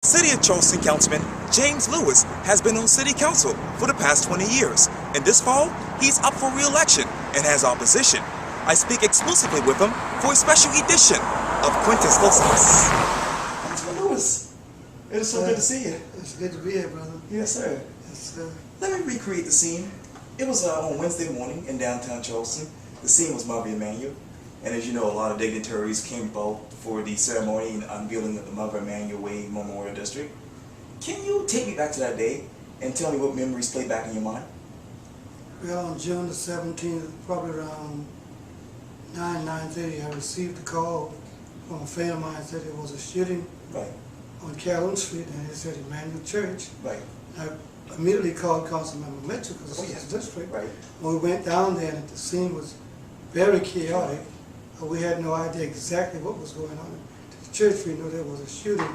City of Charleston Councilman James Lewis has been on City Council for the past 20 years, and this fall, he's up for re-election and has opposition. I speak exclusively with him for a special edition of Quintin's Closeness. Councilman Lewis, it is so good to see you. It's good to be here, brother. Yes, sir. Yes, Let me recreate the scene. It was on Wednesday morning in downtown Charleston. The scene was Mother Emanuel. And as you know, a lot of dignitaries came out for the ceremony and unveiling of the Mother Emanuel Way Memorial District. Can you take me back to that day and tell me what memories play back in your mind? Well, on June the 17th, probably around 9:30, I received a call from a friend of mine that there was a shooting on Calhoun Street, and it said Emmanuel Church. Right. I immediately called Councilman Mitchell because it's the district. Right. When we went down there, and the scene was very chaotic. We had no idea exactly what was going on. At the church, we knew there was a shooting,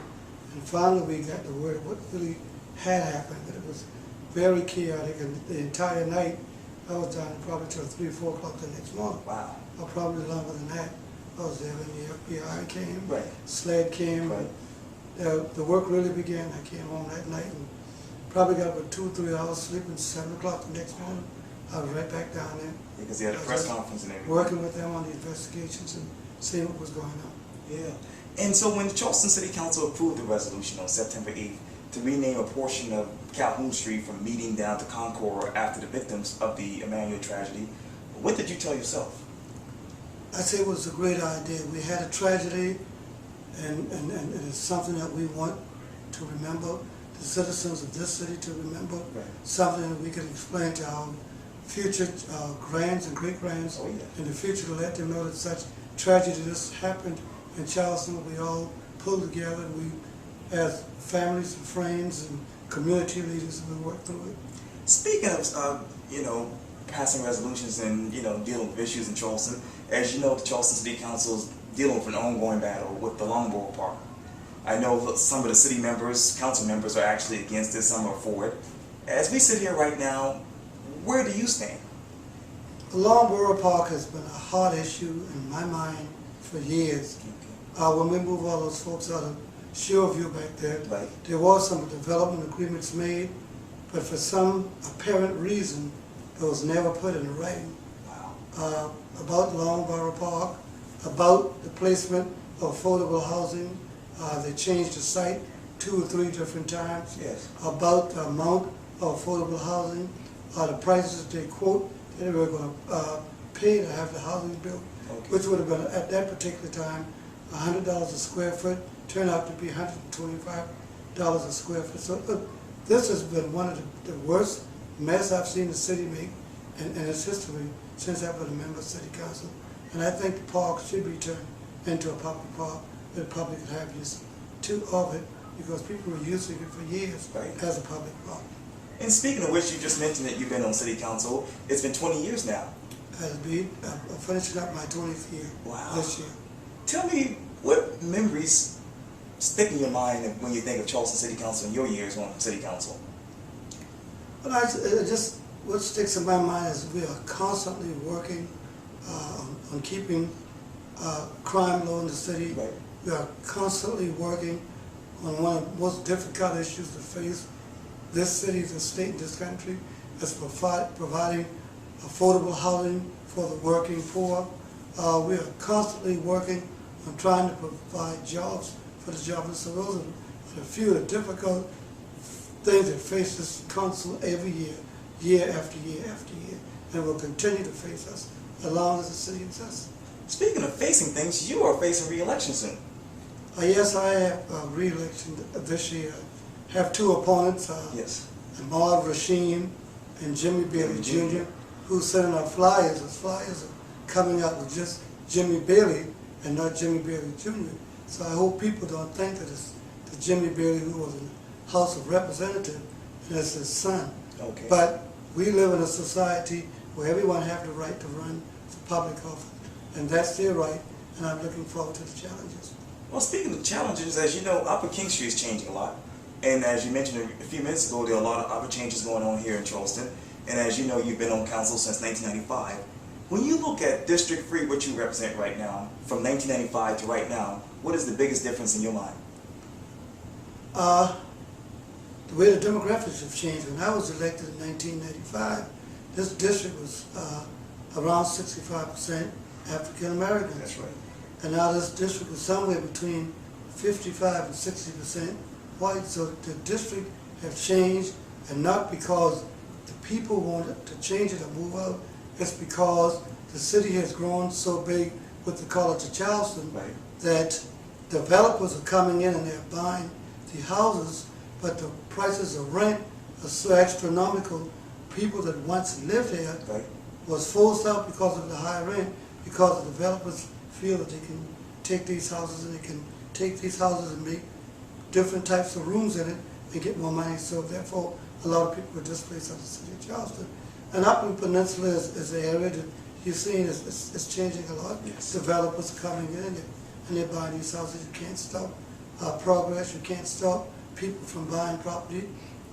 and finally we got the word of what really had happened, that it was very chaotic, and the entire night, I was down probably till 3 or 4 o'clock the next morning. Wow. Or probably longer than that. I was there when the FBI came, Right. SLED came, Right. the work really began. I came home that night and probably got about 2 or 3 hours sleep, and 7 o'clock the next morning, I was right back down there. Because they had a press conference and everything. Working with them on the investigations and seeing what was going on. Yeah. And so when the Charleston City Council approved the resolution on September 8th to rename a portion of Calhoun Street from Meeting down to Concord after the victims of the Emanuel tragedy, what did you tell yourself? I say it was a great idea. We had a tragedy, and it's something that we want to remember, the citizens of this city to remember, something that we can explain to our future grands and great-grands in the future, to let them know that such tragedy just happened in Charleston. We all pulled together, and we, as families and friends and community leaders, we worked through it. Speaking of, passing resolutions and, dealing with issues in Charleston, as you know, the Charleston City Council is dealing with an ongoing battle with the Longball Park. I know some of the city members, council members, are actually against it, some are for it. As we sit here right now, where do you stand? The Longball Park has been a hot issue in my mind for years. Okay. When we moved all those folks out of Shoreview back there, there was some development agreements made, but for some apparent reason, it was never put in writing. Wow. About Longball Park, about the placement of affordable housing. They changed the site 2 or 3 different times. Yes. About the amount of affordable housing, the prices they quote that they were going to pay to have the housing built, which would have been at that particular time $100 a square foot, turned out to be $125 a square foot. So this has been one of the worst mess I've seen the city make in its history since I've been a member of City Council. And I think the park should be turned into a public park, that the public could have use of it, because people were using it for years as a public park. And speaking of which, you just mentioned that you've been on City Council. It's been 20 years now. I'm finishing up my 20th year this year. Tell me, what memories stick in your mind when you think of Charleston City Council and your years on City Council? Well, what sticks in my mind is we are constantly working on keeping crime low in the city. Right. We are constantly working on one of the most difficult issues to face this city, this state, this country, is providing affordable housing for the working poor. We are constantly working on trying to provide jobs for the jobless. So those are a few of the difficult things that face this council every year, year after year after year, and will continue to face us as long as the city exists. Speaking of facing things, you are facing re-election soon. Yes, I have re-election this year. I have 2 opponents, Ahmad Rashim and Jimmy Bailey Jr., who sending out flyers. Those flyers are coming out with just Jimmy Bailey and not Jimmy Bailey Jr. So I hope people don't think that it's the Jimmy Bailey who was in the House of Representatives and it's his son. Okay. But we live in a society where everyone has the right to run for public office, and that's their right, and I'm looking forward to the challenges. Well, speaking of challenges, as you know, Upper King Street is changing a lot. And as you mentioned a few minutes ago, there are a lot of other changes going on here in Charleston. And as you know, you've been on council since 1995. When you look at District 3, what you represent right now, from 1995 to right now, what is the biggest difference in your mind? The way the demographics have changed. When I was elected in 1995, this district was around 65% African Americans. That's right. And now this district is somewhere between 55 and 60% white. So the district have changed, and not because the people wanted to change it or move out. It's because the city has grown so big with the College of Charleston, Right. that developers are coming in and they're buying the houses, but the prices of rent are so astronomical. People that once lived there Right. was forced out because of the high rent, because the developers feel that they can take these houses and they can take these houses and make different types of rooms in it and get more money. So therefore, a lot of people were displaced out of the city of Charleston. And Upper Peninsula is the area that you're seeing is changing a lot. Yes. Developers are coming in and they're buying these houses. You can't stop progress. You can't stop people from buying property.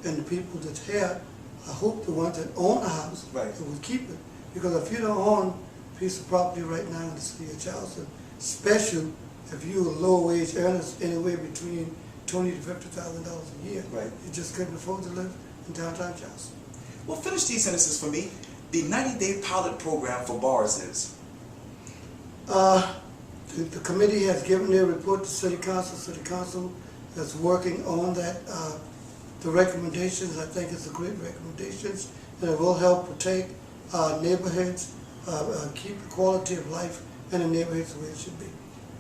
And the people that have, I hope the ones that own a house, Right. that will keep it. Because if you don't own a piece of property right now in the city of Charleston, especially if you're a low-wage earner, anywhere between $20,000 to $50,000 a year, Right. you just couldn't afford to live in downtown Charleston. Well, finish these sentences for me. The 90-day pilot program for bars is? The committee has given their report to City Council. City Council is working on that. The recommendations, I think it's a great recommendations, and it will help protect neighborhoods, keep the quality of life in the neighborhoods where it should be.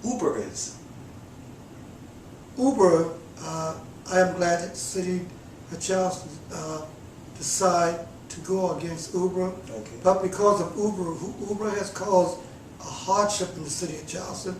Uber is? Uber, I am glad that the city of Charleston decide to go against Uber, Okay. but because of Uber has caused a hardship in the city of Charleston,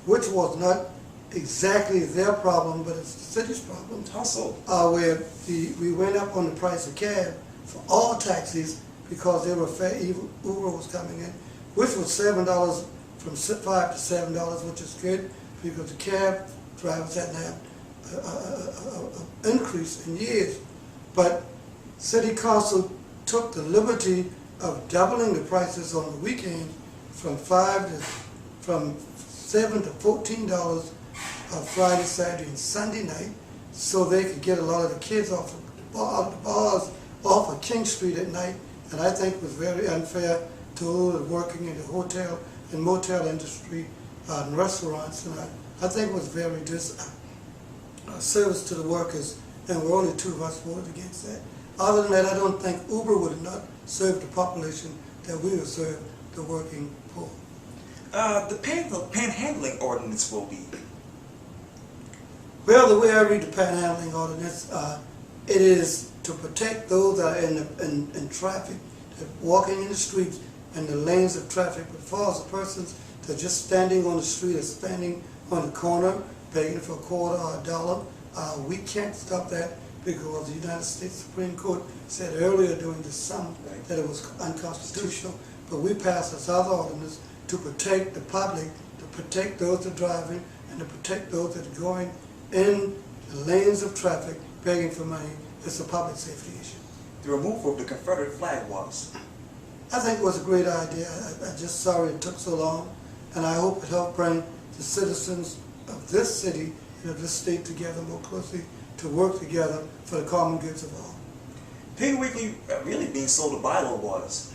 which was not exactly their problem, but it's the city's problem. How so? Where we went up on the price of cab for all taxis because they were fair. Uber was coming in, which was $7 from $5 to $7, which is good because the cab drivers hadn't had an increase in years. But City Council took the liberty of doubling the prices on the weekend from $7 to $14 Friday, Saturday, and Sunday night, so they could get a lot of the kids off of the bars off of King Street at night. And I think it was very unfair to those working in the hotel and motel industry and restaurants. And I think it was very service to the workers, and we're only two of us voted against that. Other than that, I don't think Uber would not serve the population that we would serve the working poor. The panhandling ordinance will be? Well, the way I read the panhandling ordinance, it is to protect those that are in traffic, that are walking in the streets and the lanes of traffic. But as far as the persons that are just standing on the street or standing on the corner begging for a quarter or a dollar, we can't stop that because the United States Supreme Court said earlier during the summer that it was unconstitutional. But we passed this other ordinance to protect the public, to protect those that are driving, and to protect those that are going in the lanes of traffic begging for money. It's a public safety issue. The removal of the Confederate flag was? I think it was a great idea. I'm just sorry it took so long, and I hope it helped bring the citizens of this city and of this state together more closely to work together for the common goods of all. Piggly Wiggly really being sold a Bible was?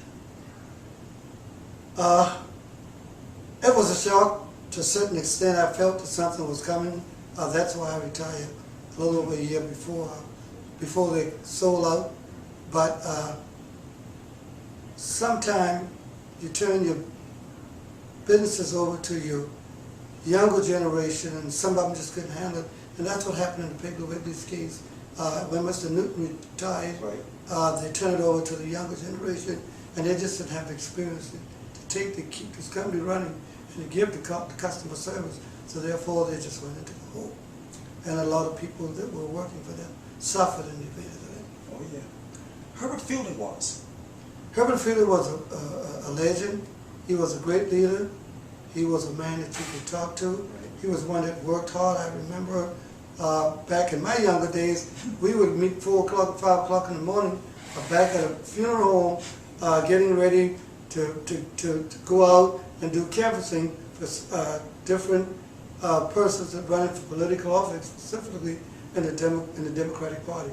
It was a shock to a certain extent. I felt that something was coming. That's why I retired a little over a year before they sold out. But sometime you turn your businesses over to your younger generation, and some of them just couldn't handle it. And that's what happened in the Piggly Wiggly's case. When Mr. Newton retired, they turned it over to the younger generation, and they just didn't have the experience to keep this company running and to give the customer service. So therefore, they just went into the hole. And a lot of people that were working for them suffered in the event of that. Oh yeah. Herbert Fielding was? Herbert Fielding was a legend. He was a great leader. He was a man that you could talk to. He was one that worked hard. I remember back in my younger days, we would meet 4 o'clock, 5 o'clock in the morning back at a funeral home, getting ready to go out and do canvassing for different persons that running for political office, specifically in the Democratic Party.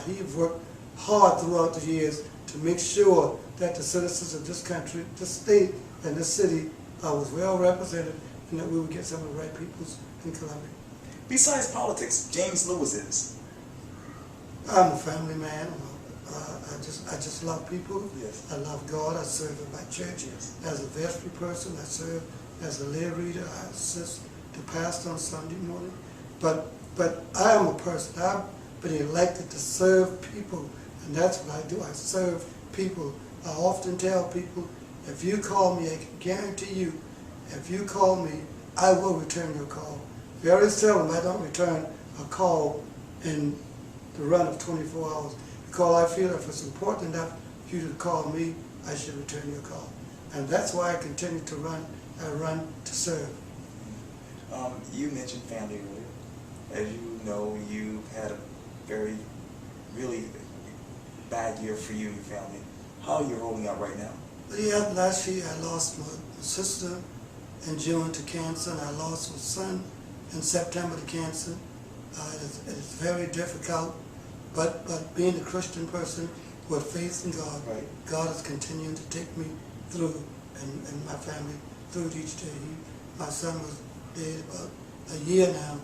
He worked hard throughout the years to make sure that the citizens of this country, this state, and this city was well represented, and that we would get some of the right people in Columbia. Besides politics, James Lewis is? I'm a family man. I just love people. Yes. I love God. I serve in my church. Yes. As a vestry person, I serve as a lay reader. I assist the pastor on Sunday morning. But I am a person. I've been elected to serve people, and that's what I do. I serve people. I often tell people, if you call me, I can guarantee you, if you call me, I will return your call. Very seldom I don't return a call in the run of 24 hours. Because I feel if it's important enough for you to call me, I should return your call. And that's why I continue to run. I run to serve. You mentioned family earlier. As you know, you had a very, really bad year for you and your family. How are you holding up right now? Yeah, last year I lost my sister in June to cancer, and I lost my son in September to cancer. It is very difficult, but being a Christian person with faith in God, right. God is continuing to take me through, and my family through each day. My son was dead about a year now,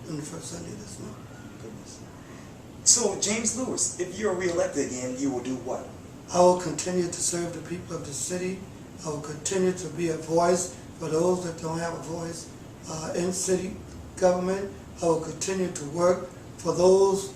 on the first Sunday this month. Goodness. So, James Lewis, if you're re-elected again, you will do what? I will continue to serve the people of the city. I will continue to be a voice for those that don't have a voice in city government. I will continue to work for those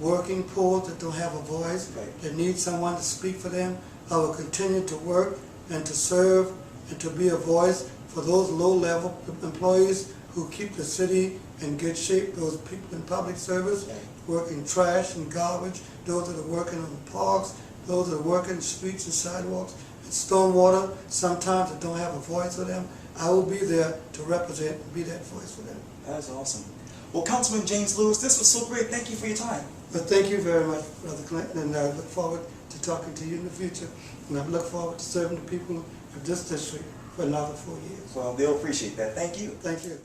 working poor that don't have a voice, right. that need someone to speak for them. I will continue to work and to serve and to be a voice for those low-level employees who keep the city in good shape, those people in public service, right. working trash and garbage, those that are working in the parks, those that are working in streets and sidewalks, and stormwater, sometimes that don't have a voice for them. I will be there to represent and be that voice for them. That's awesome. Well, Councilman James Lewis, this was so great. Thank you for your time. But thank you very much, Brother Clinton, and I look forward to talking to you in the future, and I look forward to serving the people of this district for another 4 years. Well, they'll appreciate that. Thank you. Thank you.